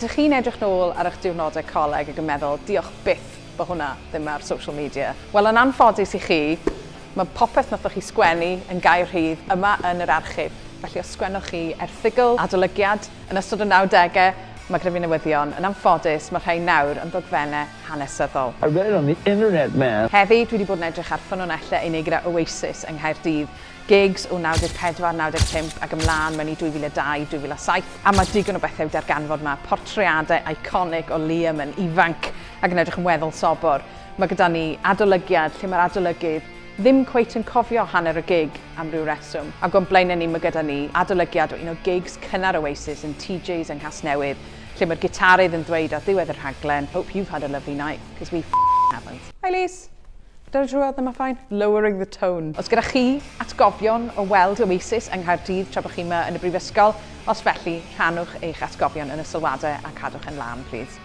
Ydych chi'n edrych nôl ar eich diwrnodau coleg ac yn meddwl, diolch byth bod hwnna ddim ar social media? Wel, yn anffodus i chi, mae popeth nathoch chi sgwennu yn Nghaerdydd yma yn yr archif. Felly os sgwennwch chi erthygl, adolygiad yn ystod y 90au, mae gyda fi newyddion. Yn anffodus, mae rhai nawr yn ddogfennau hanesyddol. I read it on the internet, man. Heddi, dwi wedi bod yn edrych ar ffynonellau i wneud gyda Oasis yng Nghaerdydd. Gigs o 94-95 ac ymlaen mewn i 2002-2007. A mae digon o bethau darganfod yma, portreadau iconic o Liam yn ifanc ac yn edrych yn weddol sobor. Mae gyda ni adolygiad lle mae'r adolygydd ddim cweit yn cofio hanner y gig am ryw reswm. Ac o'n blaen ni, mae gyda ni adolygiad o un o gigs cynnar Oasis yn TJ's yng Nghasnewydd, lle mae'r gitarydd yn dweud ar ddiwedd yr rhaglen, hope you've had a lovely night, because we haven't. Hi Lise. Dyna drwodd ddim yn ffain? Lowering the tone. Os gyda chi atgofion o weld Oasis yng Nghaerdydd tra bod chi yma yn y brifysgol, os felly rhannwch eich atgofion yn y sylwadau a cadwch yn lan, plîs.